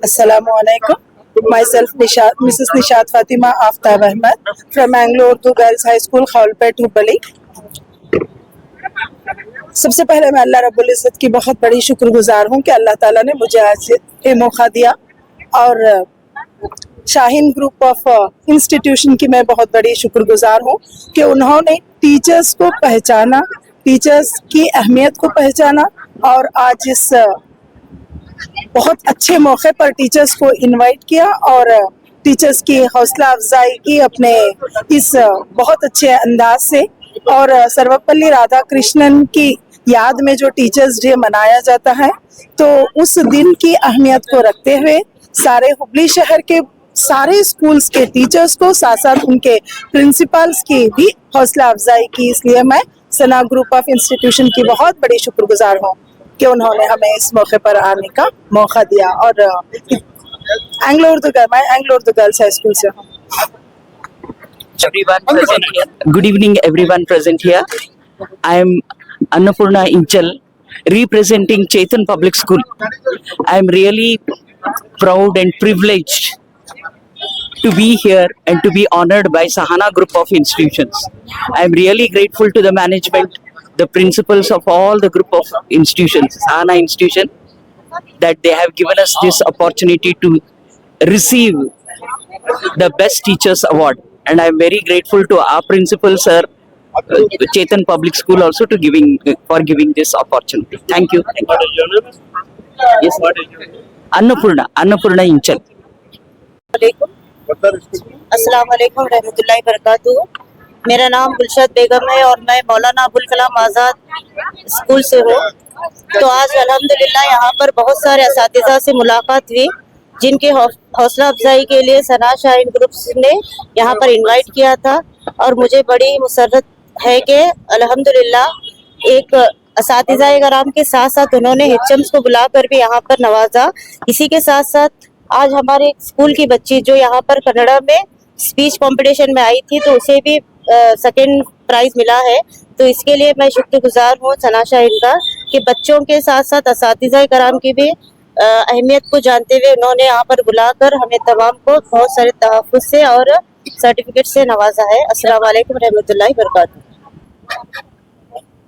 Assalamu alaikum. Myself Mrs. Nishat Fatima Aftab Ahmed from Anglo Urdu Girls High School, Khawalpet, Hubballi. सबसे पहले मैं अल्लाह रब्बुल इज़्ज़त की बहुत बड़ी शुक्रगुजार हूँ कि अल्लाह ताला ने मुझे आज ये मौका दिया, और शाहीन ग्रुप ऑफ इंस्टीट्यूशन की मैं बहुत बड़ी शुक्रगुजार हूँ कि उन्होंने टीचर्स को पहचाना, टीचर्स की अहमियत को पहचाना, और आज इस बहुत अच्छे मौके पर टीचर्स को इनवाइट किया और टीचर्स की हौसला अफजाई की अपने इस बहुत अच्छे अंदाज से। और सर्वपल्ली राधाकृष्णन की याद में जो टीचर्स डे मनाया जाता है, तो उस दिन की अहमियत को रखते हुए सारे हुबली शहर के सारे स्कूल्स के टीचर्स को, साथ साथ उनके प्रिंसिपल्स की भी हौसला अफजाई की। इसलिए मैं सना ग्रुप ऑफ इंस्टीट्यूशन की बहुत बड़ी शुक्रगुजार हूँ कि उन्होंने हमें इस मौके पर आने का मौका दिया। और Anglo Urdu girls high school से हूँ। Everyone present here. Good evening, everyone present here. I am Annapurna Inchal, representing Chetan Public School. I am really proud and privileged to be here and to be honored by Sahana Group of Institutions. I am really grateful to the management, the principals of all the group of institutions, Sahana Institution, that they have given us this opportunity to receive the Best Teachers Award. And I am very grateful to our principal, sir, Chetan Public School, also to for giving this opportunity. Thank you. Yes. Annapurna Inchal. अस्सलाम वालेकुम रहमतुल्लाहि बरकातुहू। मेरा नाम गुलशद बेगम है और मैं Maulana Abul Kalam Azad school से हूँ। तो आज अल्हम्दुलिल्लाह यहाँ पर बहुत सारे असातिज़ा से मुलाकात हुई, जिनके हौसला अफजाई के लिए सना शाहीन ग्रुप्स ने यहाँ पर इनवाइट किया था। और मुझे बड़ी मुसर्रत है कि अल्हम्दुलिल्लाह एक असातिज़ा कराम के साथ साथ उन्होंने हिचम्स को बुलाकर भी यहाँ पर नवाजा। इसी के साथ साथ आज हमारे स्कूल की बच्ची जो यहाँ पर कन्नड़ा में स्पीच कंपटीशन में आई थी, तो उसे भी सेकंड प्राइज मिला है। तो इसके लिए मैं शुक्रगुजार हूँ सना शाहीन का कि बच्चों के साथ साथ असातिज़ा कराम की भी अहमियत को जानते हुए उन्होंने यहाँ पर बुलाकर हमें तमाम को बहुत सारे तहफ़्फ़ुज़ से और सर्टिफिकेट से नवाजा है। अस्सलाम वालेकुम रहमतुल्लाहि बरकातुहू।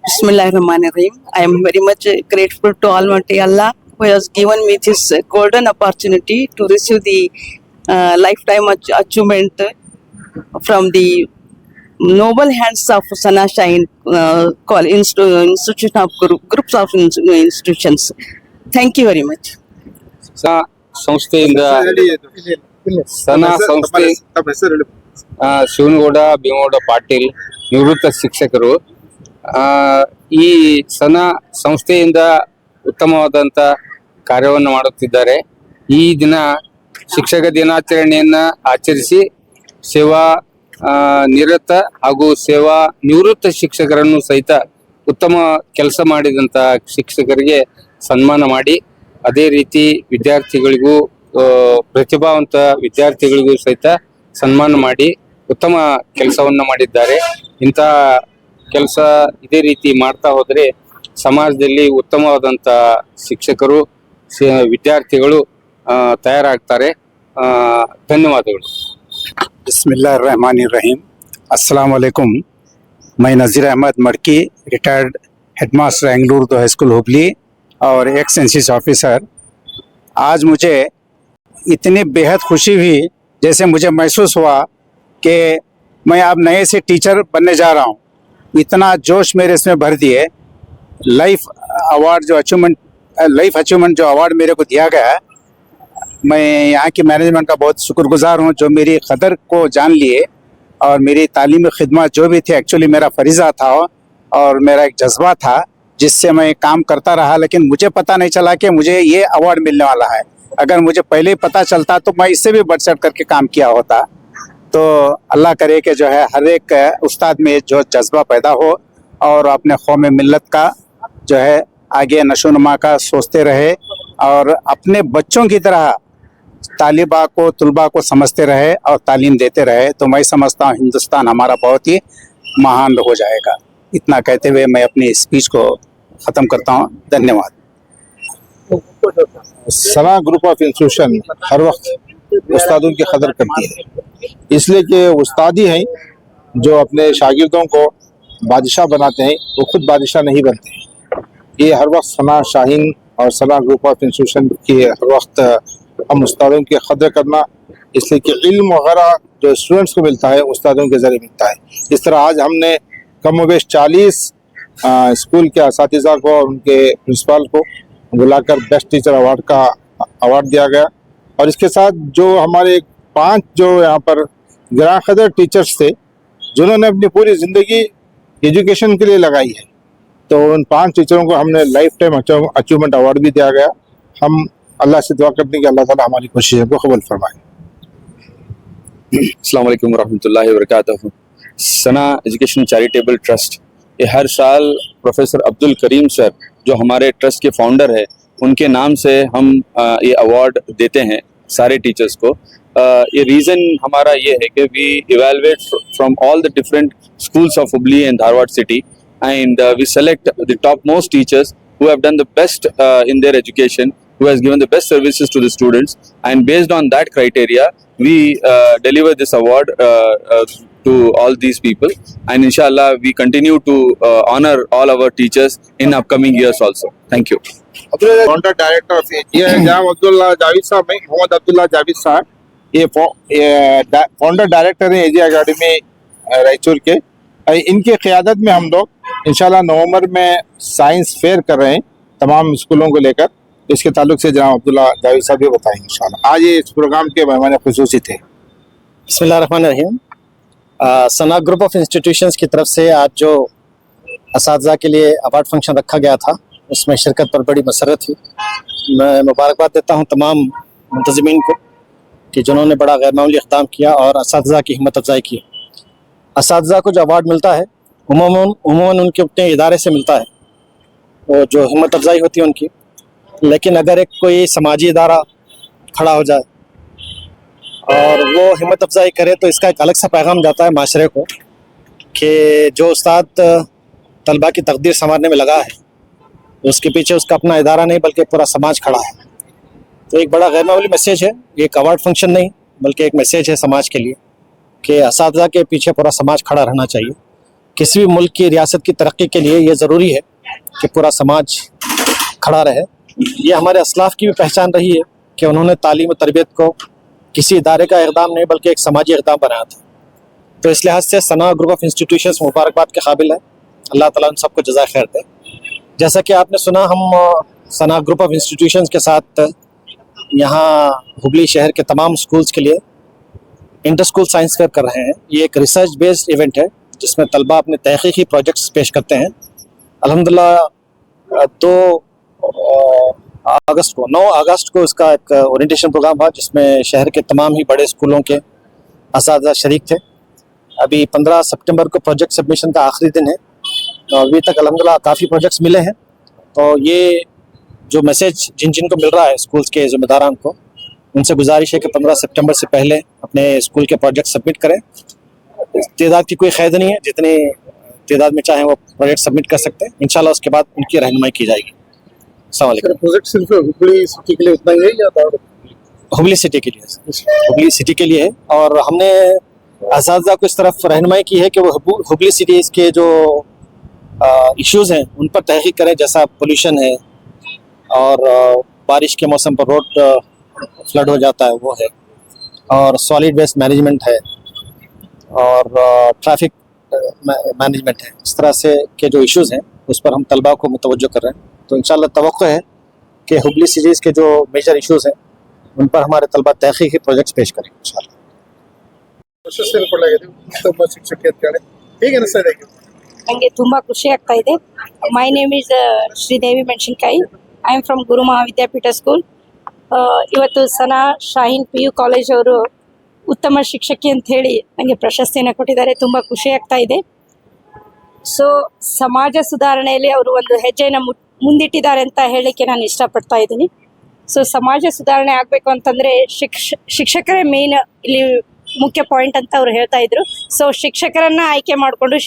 Bismillahirrahmanirrahim. I am very much grateful to Almighty Allah who has given me this golden opportunity to receive the lifetime achievement from the noble hands of Sana Shahin Institution of Groups of Institutions. Thank you very much. ಸಂಸ್ಥೆಯಿಂದ ಸನಾ ಸಂಸ್ಥೆ ಶಿವನಗೌಡ ಭೀಮಗೌಡ ಪಾಟೀಲ್ ನಿವೃತ್ತ ಶಿಕ್ಷಕರು ಈ ಸನಾ ಸಂಸ್ಥೆಯಿಂದ ಉತ್ತಮವಾದಂಥ ಕಾರ್ಯವನ್ನು ಮಾಡುತ್ತಿದ್ದಾರೆ. ಈ ದಿನ ಶಿಕ್ಷಕ ದಿನಾಚರಣೆಯನ್ನು ಆಚರಿಸಿ ಸೇವಾ ನಿರತ ಹಾಗೂ ಸೇವಾ ನಿವೃತ್ತ ಶಿಕ್ಷಕರನ್ನು ಸಹಿತ ಉತ್ತಮ ಕೆಲಸ ಮಾಡಿದಂಥ ಶಿಕ್ಷಕರಿಗೆ ಸನ್ಮಾನ ಮಾಡಿ, ಅದೇ ರೀತಿ ವಿದ್ಯಾರ್ಥಿಗಳಿಗೂ ಪ್ರತಿಭಾವಂತ ವಿದ್ಯಾರ್ಥಿಗಳಿಗೂ ಸಹಿತ ಸನ್ಮಾನ ಮಾಡಿ ಉತ್ತಮ ಕೆಲಸವನ್ನು ಮಾಡಿದ್ದಾರೆ. ಇಂತಹ ಕೆಲಸ ಇದೇ ರೀತಿ ಮಾಡ್ತಾ ಹೋದರೆ ಸಮಾಜದಲ್ಲಿ ಉತ್ತಮವಾದಂಥ ಶಿಕ್ಷಕರು ವಿದ್ಯಾರ್ಥಿಗಳು ತಯಾರಾಗ್ತಾರೆ. ಧನ್ಯವಾದಗಳು. बिस्मिल्लाहिर्रहमानिर्रहीम। अस्सलाम वालेकुम। मैं Nazir Ahmed Madki, retired headmaster Anglo Urdu high school Hubli और एक्स सेंसिस ऑफिसर। आज मुझे इतनी बेहद खुशी हुई, जैसे मुझे महसूस हुआ कि मैं अब नए से टीचर बनने जा रहा हूँ। इतना जोश मेरे इसमें भर दिए। लाइफ अचीवमेंट जो अवार्ड मेरे को दिया गया है, मैं यहाँ की मैनेजमेंट का बहुत शुक्रगुजार हूँ जो मेरी कदर को जान लिए और मेरी तालीमी खिदमत जो भी थी, एक्चुअली मेरा फरीज़ा था और मेरा एक जज्बा था जिससे मैं काम करता रहा। लेकिन मुझे पता नहीं चला कि मुझे ये अवार्ड मिलने वाला है। अगर मुझे पहले ही पता चलता तो मैं इससे भी बढ़ चढ़ करके काम किया होता। तो अल्लाह करे कि जो है हर एक उस्ताद में जो जज्बा पैदा हो और अपने कौम मिल्लत का जो है आगे नशोनुमा का सोचते रहे और अपने बच्चों की तरह तुलबा को समझते रहे और तालीम देते रहे। तो मैं समझता हूँ हिंदुस्तान हमारा बहुत ही महान हो जाएगा। इतना कहते हुए मैं अपनी स्पीच को ख़त्म करता हूँ। धन्यवाद। सना ग्रुप ऑफ इंस्टीट्यूशन हर वक्त उस्तादों की कदर करती है, इसलिए कि उस्ताद ही हैं जो अपने शागिर्दों को बादशाह बनाते हैं, वो खुद बादशाह नहीं बनते हैं। ये हर वक्त सना शाहीन और सना ग्रुप ऑफ इंस्टीट्यूशन की हर वक्त हम उस्तादों की कदर करना, इसलिए कि इल्म वगैरह जो स्टूडेंट्स को मिलता है उस्तादों के ज़रिए मिलता है। इस तरह आज हमने कम वेश 40 स्कूल के असातिज़ा को और उनके प्रिंसिपल को बुलाकर बेस्ट टीचर अवार्ड का अवार्ड दिया गया। और इसके साथ जो हमारे 5 जो यहाँ पर ग्रां कदर टीचर्स थे जिन्होंने अपनी पूरी ज़िंदगी एजुकेशन के लिए लगाई है, तो उन 5 टीचरों को हमने लाइफ टाइम अचीवमेंट अवार्ड भी दिया गया। हम अल्लाह से दुआ करते हैं कि अल्लाह ताला हमारी कोशिशों को कबूल फरमाए। अस्सलाम वालेकुम रहमतुल्लाहि व बरकातहू। सना एजुकेशन चैरिटेबल ट्रस्ट ये हर साल प्रोफेसर अब्दुल करीम सर जो हमारे ट्रस्ट के फाउंडर है उनके नाम से हम ये अवार्ड देते हैं सारे टीचर्स को। ये रीज़न हमारा ये है कि we evaluate from all the different schools of Hubli and Dharwad city, and we select the topmost teachers who have done the best in their education, who has given the best services to the students, and based on that criteria we deliver this award to all these people, and inshallah we continue to honor all our teachers in upcoming years also. Thank you. Founder director of ये जनाब अब्दुल्ला जावेद साहब हैं, मोहम्मद अब्दुल्ला जावेद साहब ये founder director हैं एजी academy Raichur के। इनकी क़यादत में हम लोग इंशाल्लाह नवंबर में साइंस फेयर कर रहे हैं तमाम स्कूलों को लेकर। इसके ताल्लुक से जनाब अब्दुल्ला जावेद साहब भी बताएंगे इंशाल्लाह। आज ये इस प्रोग्राम के मेहमान खुसूसी थे। बिस्मिल्लाहिर्रहमानिर्रहीम। सना ग्रुप ऑफ इंस्टीट्यूशंस की तरफ से आज जो असातिज़ा के लिए अवार्ड फंक्शन रखा गया था उसमें शिरकत पर बड़ी मसरत हुई। मैं मुबारकबाद देता हूँ तमाम मुंतज़मीन को कि जिन्होंने बड़ा गैर मामूली इक़दाम किया और असातिज़ा की हिम्मत अफजाई की। असातिज़ा को जो अवार्ड मिलता है उमूमन उनके अपने इदारे से मिलता है, वो जो हिम्मत अफजाई होती है उनकी। लेकिन अगर एक कोई समाजी इदारा खड़ा हो जाए और वो हिम्मत अफजाई करे तो इसका एक अलग सा पैगाम जाता है माशरे को कि जो उस्ताद तलबा की तकदीर संवारने में लगा है उसके पीछे उसका अपना इदारा नहीं बल्कि पूरा समाज खड़ा है। तो एक बड़ा गैर मामूली मैसेज है, एक अवार्ड फंक्शन नहीं बल्कि एक मैसेज है समाज के लिए कि असातिज़ा के पीछे पूरा समाज खड़ा रहना चाहिए। किसी भी मुल्क की रियासत की तरक्की के लिए ये ज़रूरी है कि पूरा समाज खड़ा रहे। ये हमारे असलाफ की भी पहचान रही है कि उन्होंने तालीम और तरबियत को किसी इदारे का इक़दाम नहीं बल्कि एक समाजी इक़दाम बनाया था। तो इस लिहाज से सना ग्रुप ऑफ इंस्टीट्यूशंस मुबारकबाद के काबिल है। अल्लाह ताला उन सबको जज़ाए खैर दे। जैसा कि आपने सुना, हम सना ग्रुप ऑफ इंस्टीट्यूशंस के साथ यहाँ हुबली शहर के तमाम स्कूल्स के लिए इंटर स्कूल साइंस फेयर कर रहे हैं। ये एक रिसर्च बेस्ड इवेंट है जिसमें तलबा अपने तहक़ीक़ी प्रोजेक्ट्स पेश करते हैं। अल्हम्दुलिल्लाह 9 अगस्त को इसका एक ओरिएंटेशन प्रोग्राम हुआ जिसमें शहर के तमाम ही बड़े स्कूलों के असातिज़ा शरीक थे। अभी 15 सितंबर को प्रोजेक्ट सबमिशन का आखिरी दिन है और अभी तक अल्हम्दुलिल्लाह काफ़ी प्रोजेक्ट्स मिले हैं। तो ये जो मैसेज जिन जिन को मिल रहा है स्कूल्स के ज़िम्मेदारान को, उनसे गुजारिश है कि 15 सितंबर से पहले अपने स्कूल के प्रोजेक्ट सबमिट करें। तादाद की कोई क़ैद नहीं है, जितनी तादाद में चाहें वो प्रोजेक्ट सबमिट कर सकते हैं। इंशाल्लाह उसके बाद उनकी रहनुमाई की जाएगी। अस्सलाम वालेकुम। प्रोजेक्ट सिर्फ हुबली सिटी के लिए उतना ही है या हुबली सिटी के लिए, हुबली सिटी के लिए है। और हमने असातिज़ा को इस तरफ रहनुमाई की है कि वो हुबली सिटीज़ के जो इश्यूज़ हैं उन पर तहक़ीक़ करें, जैसा पोल्यूशन है और बारिश के मौसम पर रोड फ्लड हो जाता है वो है, और सॉलिड वेस्ट मैनेजमेंट है और ट्रैफिक मैनेजमेंट है। इस तरह से के जो इश्यूज़ हैं उस पर हम तलबा को मुतवज्जो कर रहे हैं। तो इंशाल्लाह तवक्को है कि हुबली सिटीज़ के जो मेजर इश्यूज़ हैं उन पर हमारे तलबा तहक़ीक़ी प्रोजेक्ट्स पेश करेंगे इंशाल्लाह। ನನಗೆ ತುಂಬ ಖುಷಿ ಆಗ್ತಾ ಇದೆ. ಮೈ ನೇಮ್ ಇಸ್ ಶ್ರೀದೇವಿ ಮೆಣಸಿನಕಾಯಿ. I am from Guru Mahavidyapeetha school. ಇವತ್ತು ಸನಾ ಶಾಹೀನ್ PU ಕಾಲೇಜ್ ಅವರು ಉತ್ತಮ ಶಿಕ್ಷಕಿ ಅಂತ ಹೇಳಿ ನನಗೆ ಪ್ರಶಸ್ತಿಯನ್ನು ಕೊಟ್ಟಿದ್ದಾರೆ. ತುಂಬ ಖುಷಿ ಆಗ್ತಾ ಇದೆ. ಸೊ ಸಮಾಜ ಸುಧಾರಣೆಯಲ್ಲಿ ಅವರು ಒಂದು ಹೆಜ್ಜೆಯನ್ನು ಮುಂದಿಟ್ಟಿದ್ದಾರೆ ಅಂತ ಹೇಳಲಿಕ್ಕೆ ನಾನು ಇಷ್ಟಪಡ್ತಾ ಇದ್ದೀನಿ. ಸೊ ಸಮಾಜ ಸುಧಾರಣೆ ಆಗಬೇಕು ಅಂತಂದರೆ ಶಿಕ್ಷಕರೇ ಮೇನ್ ಇಲ್ಲಿ ಮುಖ್ಯ ಪಾಯಿಂಟ್ ಅಂತ ಅವ್ರು ಹೇಳ್ತಾ ಇದ್ರು. ಸೊ ಶಿಕ್ಷಕರನ್ನ ಆಯ್ಕೆ ಮಾಡಿಕೊಂಡು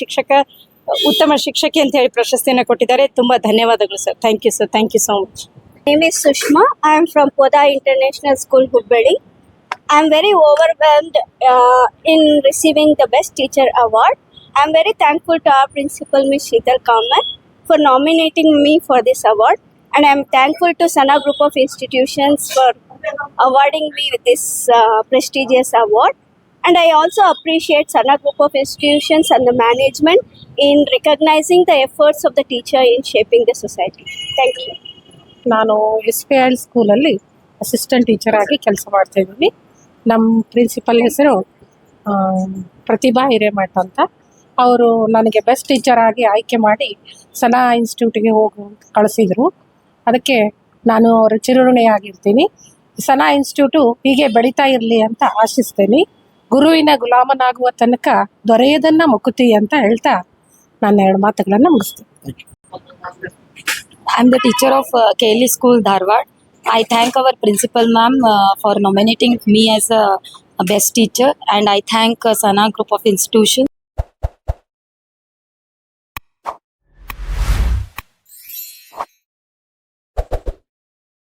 ಉತ್ತಮ ಶಿಕ್ಷಕಿ ಅಂತ ಹೇಳಿ ಪ್ರಶಸ್ತಿಯನ್ನು ಕೊಟ್ಟಿದ್ದಾರೆ. ತುಂಬ ಧನ್ಯವಾದಗಳು sir. Thank you sir. Thank you so much. name is Sushma. I am from Poda International School, Hubballi. I am very overwhelmed in receiving the Best Teacher Award. I am very thankful to our principal, Ms. Sheetal Kamat, for nominating me for this award. And I am thankful to Sana Group of Institutions for awarding me with this prestigious award. And I also appreciate Sana Group of Institutions and the management in recognizing the efforts of the teacher in shaping the society. Thank you. ನಾನು SPL ಸ್ಕೂಲಲ್ಲಿ assistant teacher ಆಗಿ ಕೆಲಸ ಮಾಡ್ತಾ ಇದ್ದೀನಿ. ನಮ್ಮ principal ಹೆಸರು ಪ್ರತಿಭಾ ಹಿರೇಮಠ ಅಂತ. ಅವರು ನನಗೆ ಬೆಸ್ಟ್ ಟೀಚರ್ ಆಗಿ ಆಯ್ಕೆ ಮಾಡಿ ಸನಾ ಇನ್ಸ್ಟಿಟ್ಯೂಟಿಗೆ ಹೋಗು ಅಂತ ಕಳಿಸಿದರು. ಅದಕ್ಕೆ ನಾನು ಅವರ ಚಿರಋಣಿಯಾಗಿರ್ತೀನಿ. ಸನಾ ಇನ್ಸ್ಟಿಟ್ಯೂಟು ಹೀಗೆ ಬೆಳೀತಾ ಇರಲಿ ಅಂತ ಆಶಿಸ್ತೀನಿ. ಗುರುವಿನ ಗುಲಾಮನಾಗುವ ತನಕ ದೊರೆಯದನ್ನ ಮುಕುತಿ ಅಂತ ಹೇಳ್ತಾ ನಾನು 2 ಮಾತುಗಳನ್ನು ಮುಗಿಸ್ತೀನಿ. I'm the teacher of KLE School, Dharwad. I thank our principal ma'am for nominating me as a best teacher, and I thank Sana Group of Institutions